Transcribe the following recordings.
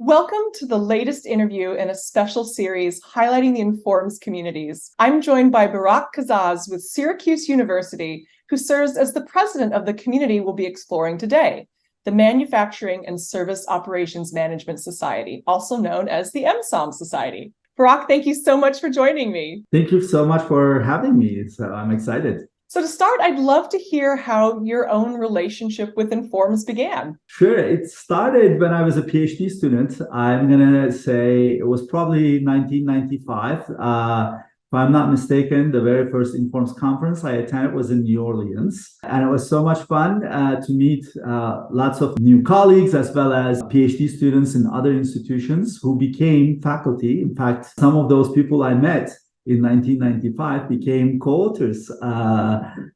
Welcome to the latest interview in a special series highlighting the Informs communities. I'm joined by Burak Kazaz with Syracuse University, who serves as the president of the community we'll be exploring today, the Manufacturing and Service Operations Management Society, also known as the MSOM Society. Burak, thank you so much for joining me. Thank you so much for having me. I'm excited. So to start, I'd love to hear how your own relationship with Informs began. Sure. It started when I was a PhD student. I'm going to say it was probably 1995. If I'm not mistaken, the very first Informs conference I attended was in New Orleans. And it was so much fun to meet lots of new colleagues as well as PhD students in other institutions who became faculty. In fact, some of those people I met in 1995 became co-authors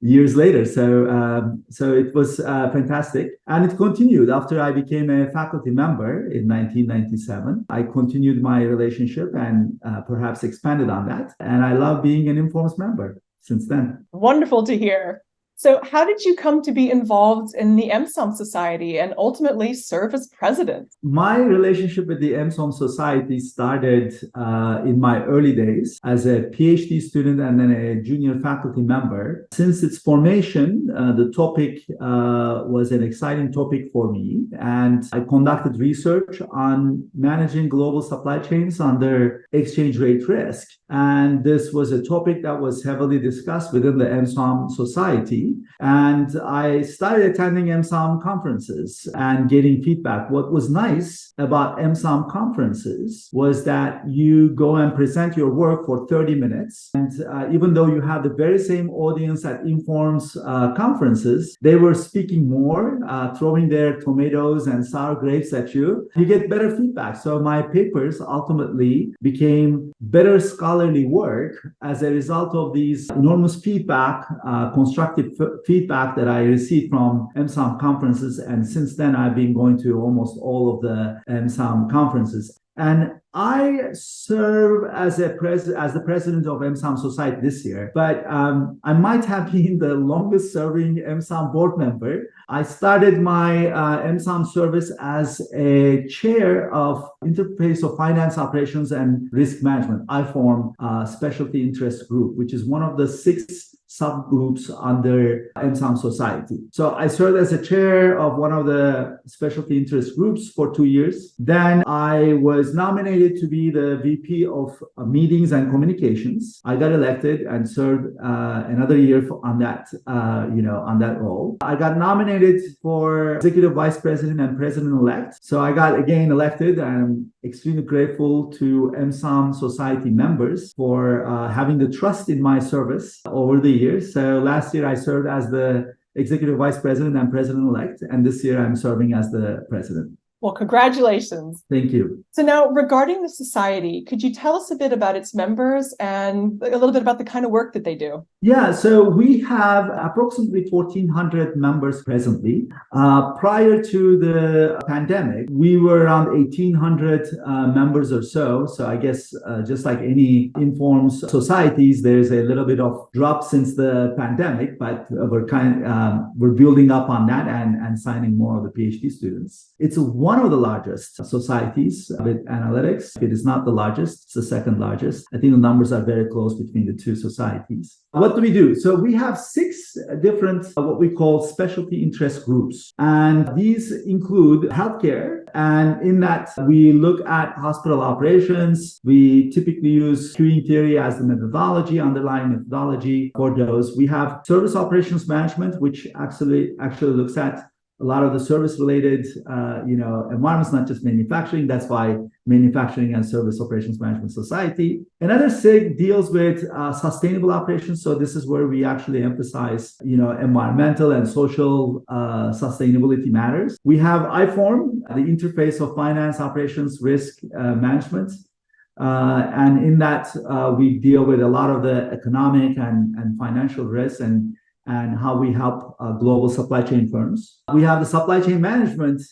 years later. So it was fantastic. And it continued after I became a faculty member in 1997. I continued my relationship and perhaps expanded on that. And I love being an Informs member since then. Wonderful to hear. So how did you come to be involved in the MSOM Society and ultimately serve as president? My relationship with the MSOM Society started in my early days as a PhD student and then a junior faculty member. Since its formation, the topic was an exciting topic for me, and I conducted research on managing global supply chains under exchange rate risk. And this was a topic that was heavily discussed within the MSOM Society. And I started attending MSOM conferences and getting feedback. What was nice about MSOM conferences was that you go and present your work for 30 minutes. And even though you have the very same audience at Informs conferences, they were speaking more, throwing their tomatoes and sour grapes at you. You get better feedback. So my papers ultimately became better scholarly work as a result of these enormous feedback, constructive feedback that I received from MSOM conferences. And since then, I've been going to almost all of the MSOM conferences. And I serve as the president of MSOM Society this year, but I might have been the longest serving MSOM board member. I started my MSOM service as a chair of Interface of Finance Operations and Risk Management. I form a specialty interest group, which is one of the 6 subgroups under MSOM Society. So I served as a chair of one of the specialty interest groups for 2 years. Then I was nominated to be the VP of Meetings and Communications. I got elected and served another year on that role. I got nominated for Executive Vice President and President-elect. So I got again elected, and I'm extremely grateful to MSOM Society members for having the trust in my service over the years. So last year I served as the Executive Vice President and President-elect, and this year I'm serving as the President. Well, congratulations. Thank you. So now, regarding the society, could you tell us a bit about its members and a little bit about the kind of work that they do? Yeah, so we have approximately 1,400 members presently. Prior to the pandemic, we were around 1,800 members or so. So I guess just like any Informs societies, there's a little bit of drop since the pandemic, but we're building up on that and signing more of the PhD students. It's one of the largest societies with analytics. It is not the largest, it's the second largest. I think the numbers are very close between the two societies. What do we do? So we have 6 different what we call specialty interest groups. And these include healthcare. And in that, we look at hospital operations. We typically use queuing theory as the underlying methodology for those. We have service operations management, which actually looks at a lot of the service-related, environments, not just manufacturing. That's why Manufacturing and Service Operations Management Society. Another SIG deals with sustainable operations. So this is where we actually emphasize, environmental and social sustainability matters. We have IFORM, the Interface of Finance Operations Risk Management. And in that, we deal with a lot of the economic and financial risks and and how we help global supply chain firms. We have the supply chain management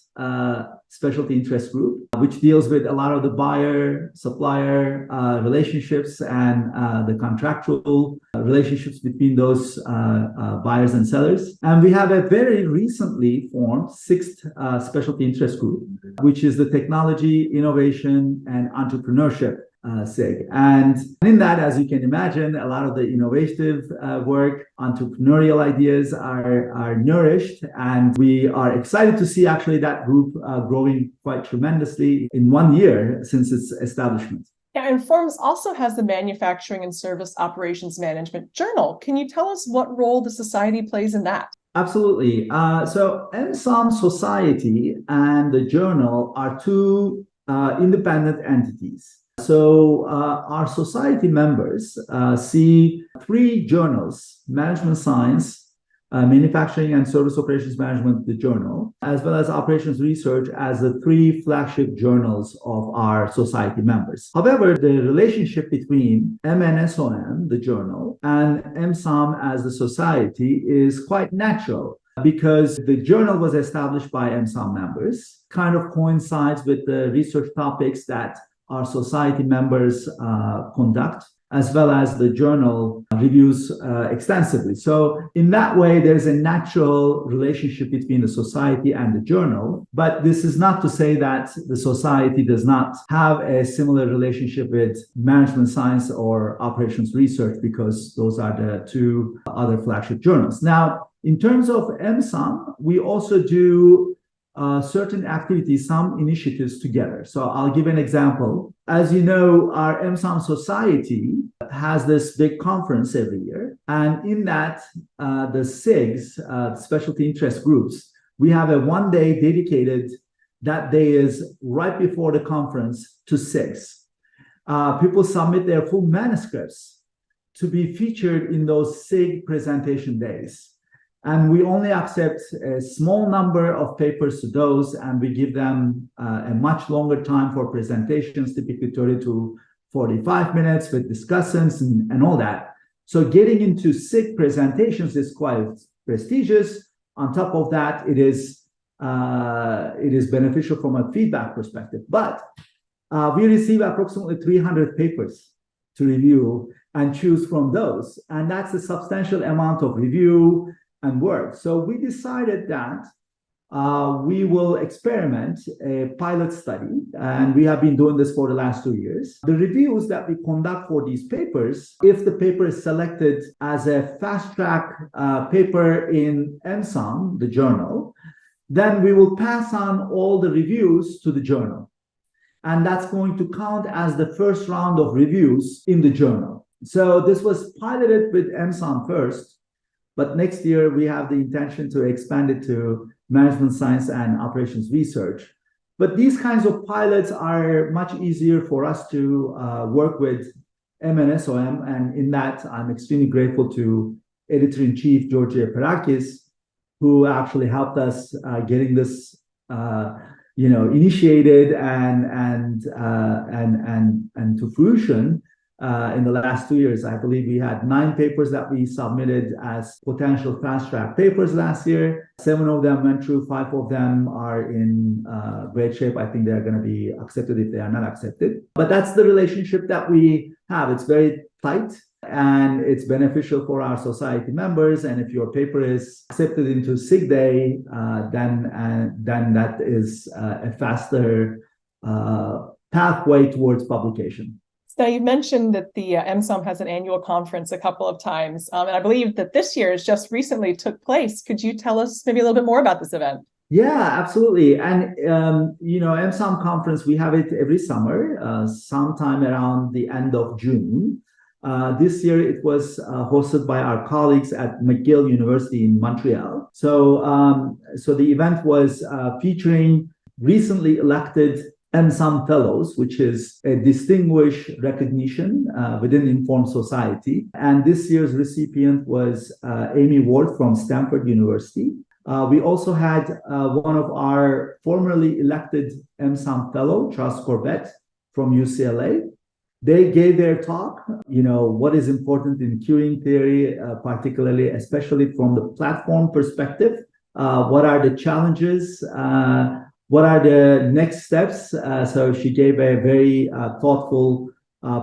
specialty interest group, which deals with a lot of the buyer-supplier relationships and the contractual relationships between those buyers and sellers. And we have a very recently formed sixth specialty interest group, which is the technology, innovation, and entrepreneurship SIG. And in that, as you can imagine, a lot of the innovative work, entrepreneurial ideas are nourished. And we are excited to see actually that group growing quite tremendously in 1 year since its establishment. Yeah, and Forms also has the Manufacturing and Service Operations Management Journal. Can you tell us what role the society plays in that? Absolutely. So MSOM Society and the journal are two independent entities. So our society members see three journals: Management Science, Manufacturing and Service Operations Management, the journal, as well as Operations Research as the three flagship journals of our society members. However, the relationship between MNSOM, the journal, and MSOM as the society is quite natural, because the journal was established by MSOM members, kind of coincides with the research topics that our society members conduct, as well as the journal reviews extensively. So in that way, there's a natural relationship between the society and the journal. But this is not to say that the society does not have a similar relationship with management science or operations research, because those are the two other flagship journals. Now, in terms of MSOM, we also do certain activities, some initiatives together. So I'll give an example. As you know, our MSOM Society has this big conference every year. And in that, the SIGs, specialty interest groups, we have a 1 day dedicated, that day is right before the conference, to SIGs. People submit their full manuscripts to be featured in those SIG presentation days. And we only accept a small number of papers to those, and we give them a much longer time for presentations, typically 30 to 45 minutes with discussants and all that. So getting into SIG presentations is quite prestigious. On top of that, it is beneficial from a feedback perspective. But we receive approximately 300 papers to review and choose from those. And that's a substantial amount of review and work. So we decided that we will experiment a pilot study, and we have been doing this for the last 2 years. The reviews that we conduct for these papers, if the paper is selected as a fast track paper in MSOM, the journal, then we will pass on all the reviews to the journal. And that's going to count as the first round of reviews in the journal. So this was piloted with MSOM first, but next year we have the intention to expand it to management science and operations research. But these kinds of pilots are much easier for us to work with MNSOM, and in that I'm extremely grateful to Editor-in-Chief Georgia Perakis, who actually helped us getting this initiated and to fruition. In the last 2 years, I believe we had 9 papers that we submitted as potential fast-track papers last year. 7 of them went through, 5 of them are in great shape. I think they're going to be accepted if they are not accepted. But that's the relationship that we have. It's very tight, and it's beneficial for our society members. And if your paper is accepted into SIG Day, then that is a faster pathway towards publication. Now, you mentioned that the MSOM has an annual conference a couple of times, and I believe that this year's just recently took place. Could you tell us maybe a little bit more about this event? Yeah, absolutely. And, MSOM Conference, we have it every summer, sometime around the end of June. This year, it was hosted by our colleagues at McGill University in Montreal. So the event was featuring recently elected MSOM Fellows, which is a distinguished recognition within Informed Society. And this year's recipient was Amy Ward from Stanford University. We also had one of our formerly elected MSOM Fellow, Charles Corbett from UCLA. They gave their talk, what is important in queuing theory, particularly, especially from the platform perspective. What are the challenges? What are the next steps? So she gave a very thoughtful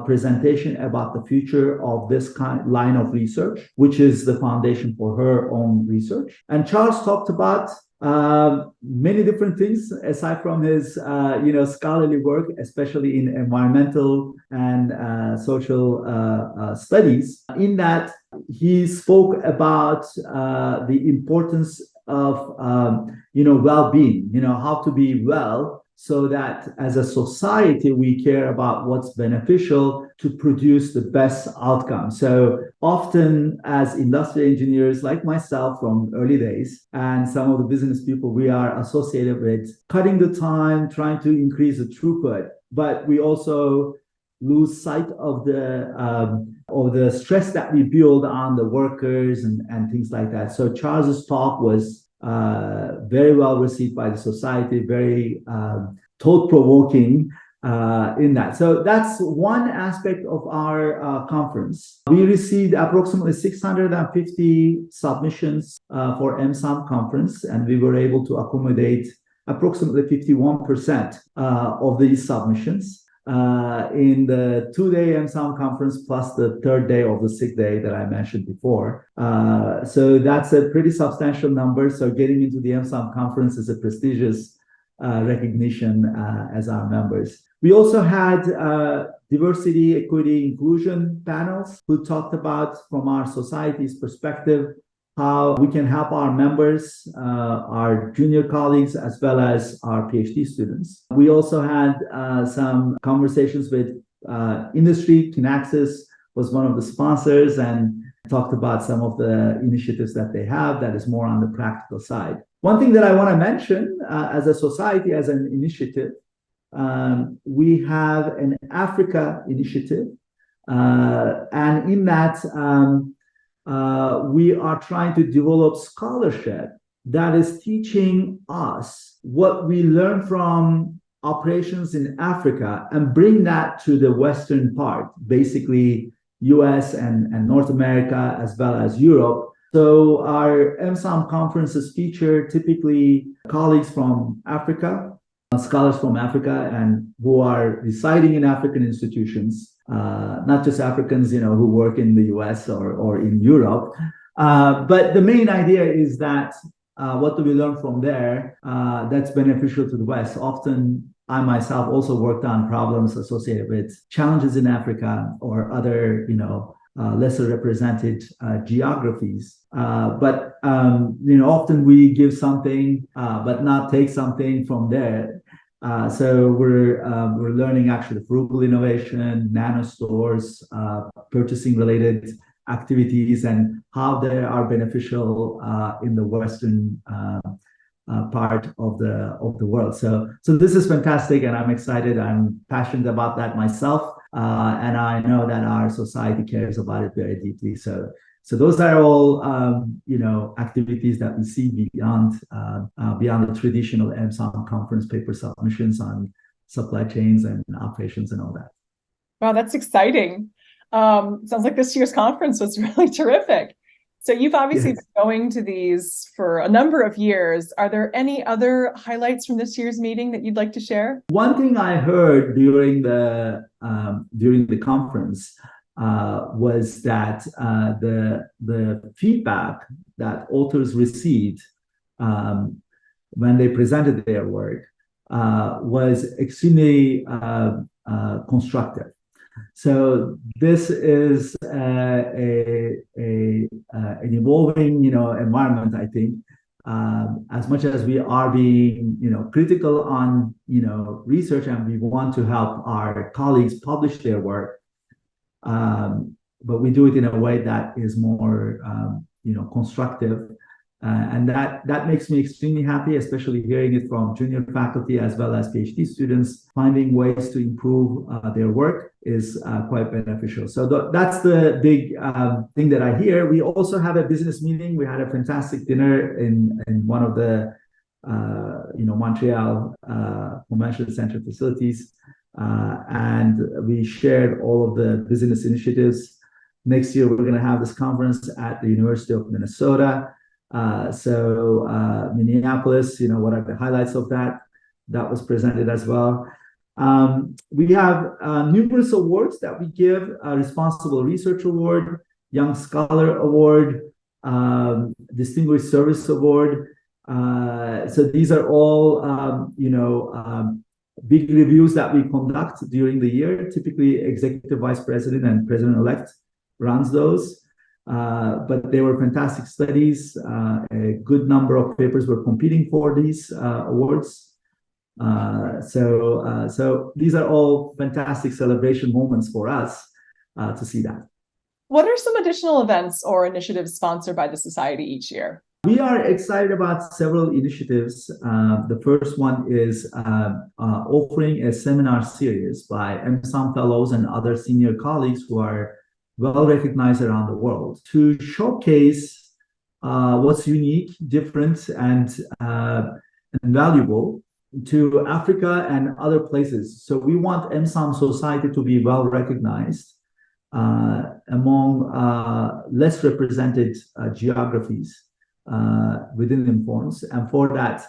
presentation about the future of this line of research, which is the foundation for her own research. And Charles talked about many different things aside from his scholarly work, especially in environmental and social studies. In that, he spoke about the importance of well-being, how to be well, so that as a society we care about what's beneficial to produce the best outcome. So often as industrial engineers like myself from early days and some of the business people, we are associated with cutting the time, trying to increase the throughput, but we also lose sight of the stress that we build on the workers and things like that. So Charles's talk was very well received by the society, very thought-provoking in that. So that's one aspect of our conference. We received approximately 650 submissions for MSOM Conference, and we were able to accommodate approximately 51% of these submissions in the 2-day MSOM Conference plus the third day of the 6th day that I mentioned before. So that's a pretty substantial number. So getting into the MSOM Conference is a prestigious recognition as our members. We also had diversity, equity, inclusion panels who talked about, from our society's perspective, how we can help our members, our junior colleagues, as well as our PhD students. We also had some conversations with industry. Kinaxis was one of the sponsors and talked about some of the initiatives that they have that is more on the practical side. One thing that I want to mention as a society, as an initiative, we have an Africa initiative. And in that, we are trying to develop scholarship that is teaching us what we learn from operations in Africa and bring that to the Western part, basically US and North America, as well as Europe. So our MSOM conferences feature typically colleagues from Africa, scholars from Africa, and who are residing in African institutions. Not just Africans, who work in the US or in Europe. But the main idea is that what do we learn from there that's beneficial to the West? Often I myself also worked on problems associated with challenges in Africa or other, lesser represented geographies. But often we give something, but not take something from there. So we're learning actually frugal innovation, nano stores, purchasing related activities, and how they are beneficial in the Western part of the world. So this is fantastic, and I'm excited. I'm passionate about that myself, and I know that our society cares about it very deeply. So those are all activities that we see beyond the traditional MSOM conference paper submissions on supply chains and operations and all that. Wow, that's exciting. Sounds like this year's conference was really terrific. So you've obviously been going to these for a number of years. Are there any other highlights from this year's meeting that you'd like to share? One thing I heard during the conference was that the feedback that authors received when they presented their work was extremely constructive. So this is an evolving, environment. I think as much as we are being, critical on, research, and we want to help our colleagues publish their work, but we do it in a way that is more, constructive. And that makes me extremely happy, especially hearing it from junior faculty as well as PhD students. Finding ways to improve their work is quite beneficial. So that's the big thing that I hear. We also have a business meeting. We had a fantastic dinner in one of the Montreal Convention Center facilities and we shared all of the business initiatives. Next year, we're going to have this conference at the University of Minnesota. Minneapolis, what are the highlights of that? That was presented as well. We have numerous awards that we give: Responsible Research Award, Young Scholar Award, Distinguished Service Award. So these are all, big reviews that we conduct during the year. Typically, Executive Vice President and President-elect runs those. But they were fantastic studies. A good number of papers were competing for these awards. So these are all fantastic celebration moments for us to see that. What are some additional events or initiatives sponsored by the Society each year? We are excited about several initiatives. The first one is offering a seminar series by MSOM fellows and other senior colleagues who are well recognized around the world to showcase what's unique, different, and valuable to Africa and other places. So we want MSOM Society to be well recognized among less represented geographies within Informs, and for that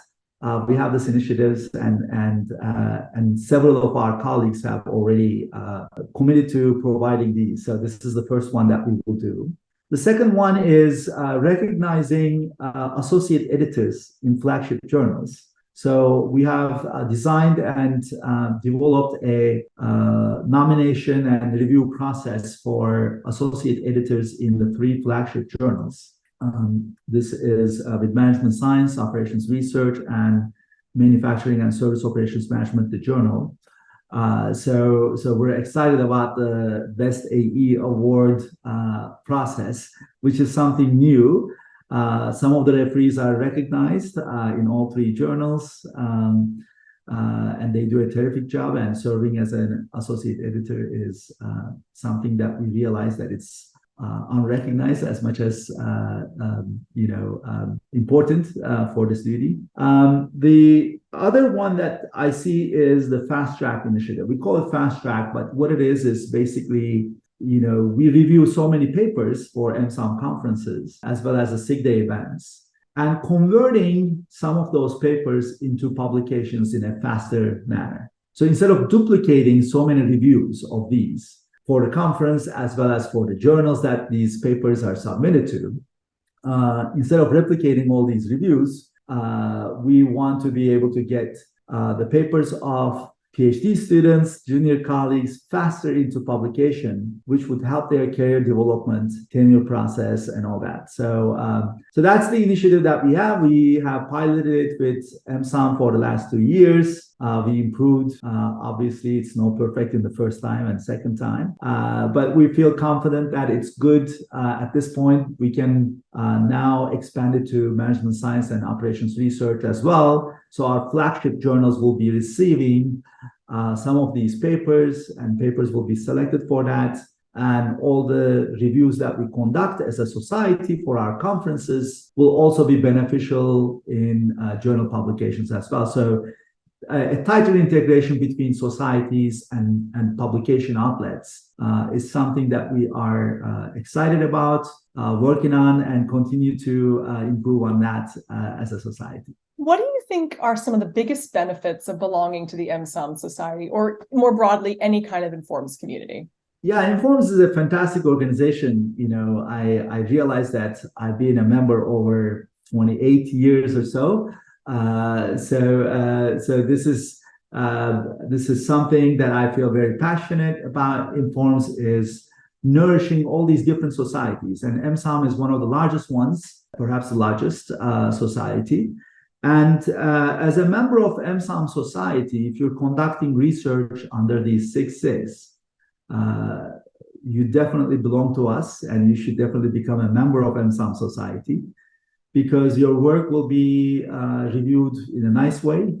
we have this initiatives, and several of our colleagues have already committed to providing these. So this is the first one that we will do. The second one is recognizing associate editors in flagship journals. So we have designed and developed a nomination and review process for associate editors in the 3 flagship journals. This is with Management Science, Operations Research, and Manufacturing and Service Operations Management, the journal. So we're excited about the Best AE Award process, which is something new. Some of the referees are recognized in all 3 journals, and they do a terrific job. And serving as an associate editor is something that we realize that it's unrecognized as much as important for this duty. The other one that I see is the Fast Track initiative. We call it Fast Track, but what it is basically, we review so many papers for MSOM conferences as well as the SIG Day events, and converting some of those papers into publications in a faster manner. So instead of duplicating so many reviews of these for the conference as well as for the journals that these papers are submitted to, instead of replicating all these reviews, we want to be able to get the papers of PhD students, junior colleagues faster into publication, which would help their career development, tenure process, and all that. So that's the initiative that we have. We have piloted it with MSOM for the last 2 years. We improved. Obviously, it's not perfect in the first time and second time, but we feel confident that it's good. At this point, we can now expand it to Management Science and Operations Research as well. So our flagship journals will be receiving some of these papers, and papers will be selected for that. And all the reviews that we conduct as a society for our conferences will also be beneficial in journal publications as well. So a tighter integration between societies and publication outlets is something that we are excited about, working on, and continue to improve on that as a society. What do you think are some of the biggest benefits of belonging to the MSOM Society, or more broadly, any kind of Informs community? Yeah, Informs is a fantastic organization. I realized that I've been a member over 28 years or so. So this is something that I feel very passionate about. Informs is nourishing all these different societies, and MSOM is one of the largest ones, perhaps the largest society. And as a member of MSOM Society, if you're conducting research under these 6 SIGs, you definitely belong to us, and you should definitely become a member of MSOM Society, because your work will be reviewed in a nice way.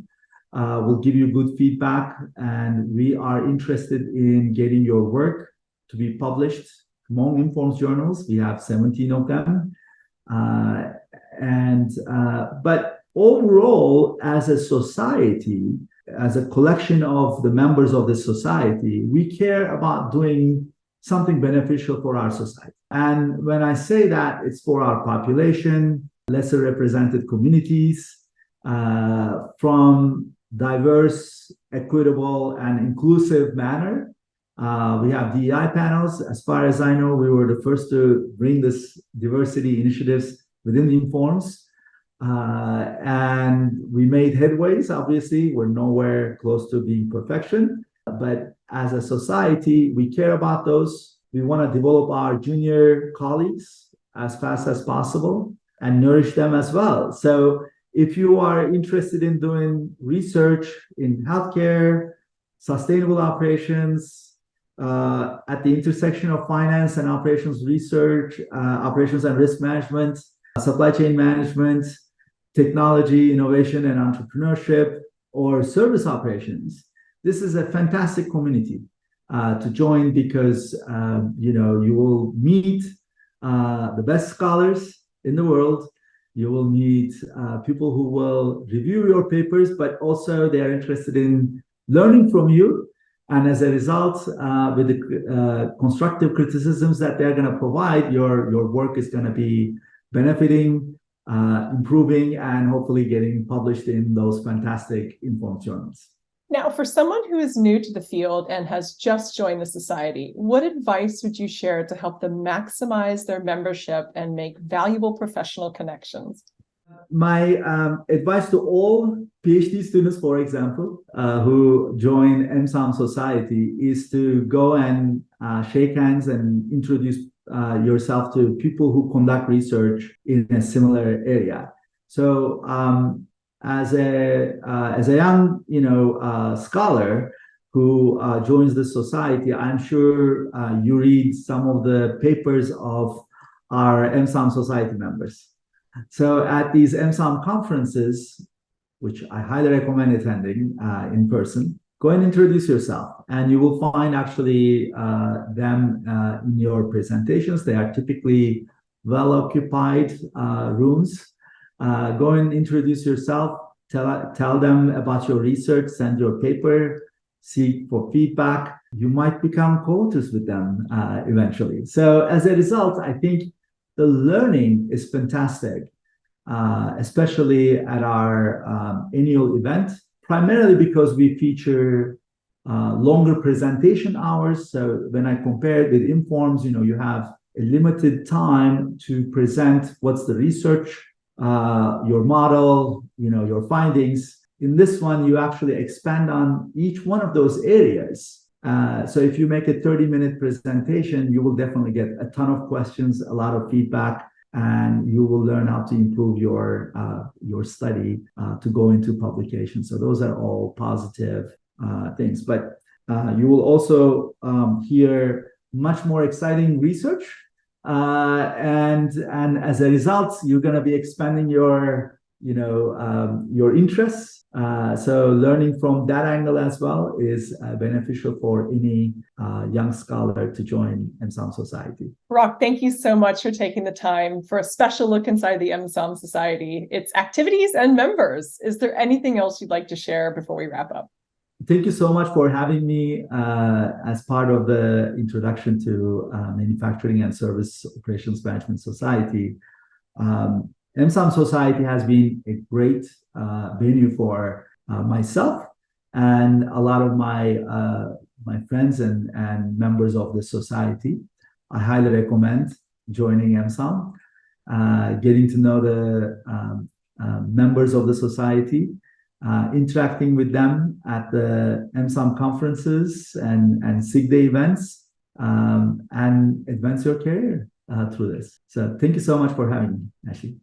We'll give you good feedback, and we are interested in getting your work to be published among Informs journals. We have 17 of them. But overall, as a society, as a collection of the members of the society, we care about doing something beneficial for our society. And when I say that, it's for our population, lesser represented communities, from diverse, equitable, and inclusive manner. We have DEI panels. As far as I know, we were the first to bring this diversity initiatives within the Informs. And we made headways, obviously. We're nowhere close to being perfection. But as a society, we care about those. We want to develop our junior colleagues as fast as possible and nourish them as well. So if you are interested in doing research in healthcare, sustainable operations, at the intersection of finance and operations research, operations and risk management, supply chain management, technology, innovation, and entrepreneurship, or service operations, this is a fantastic community to join because you will meet the best scholars in the world. You will meet people who will review your papers, but also they are interested in learning from you. And as a result, with the constructive criticisms that they're going to provide, your work is going to be benefiting, improving, and hopefully getting published in those fantastic Informed journals. Now, for someone who is new to the field and has just joined the society, what advice would you share to help them maximize their membership and make valuable professional connections? My advice to all PhD students, for example, who join MSOM Society is to go and shake hands and introduce yourself to people who conduct research in a similar area. So as a young scholar who joins the society, I'm sure you read some of the papers of our MSOM Society members. So at these MSOM conferences, which I highly recommend attending in person, go and introduce yourself, and you will find actually them in your presentations. They are typically well-occupied rooms. Go and introduce yourself, tell them about your research, send your paper, seek for feedback. You might become co-authors with them eventually. So as a result, I think the learning is fantastic, especially at our annual event, primarily because we feature longer presentation hours. So when I compare it with Informs, you have a limited time to present what's the research, your model, your findings. In this one, you actually expand on each one of those areas. So if you make a 30-minute presentation, you will definitely get a ton of questions, a lot of feedback, and you will learn how to improve your study to go into publication. So those are all positive things. But you will also hear much more exciting research. And as a result, you're going to be expanding your interests. So learning from that angle as well is beneficial for any young scholar to join MSOM Society. Burak, thank you so much for taking the time for a special look inside the MSOM Society, its activities and members. Is there anything else you'd like to share before we wrap up? Thank you so much for having me as part of the introduction to Manufacturing and Service Operations Management Society. MSOM Society has been a great venue for myself and a lot of my friends and members of the society. I highly recommend joining MSOM, getting to know the members of the society, interacting with them at the MSOM conferences and SIG Day events, and advance your career through this. So thank you so much for having me, Ashley.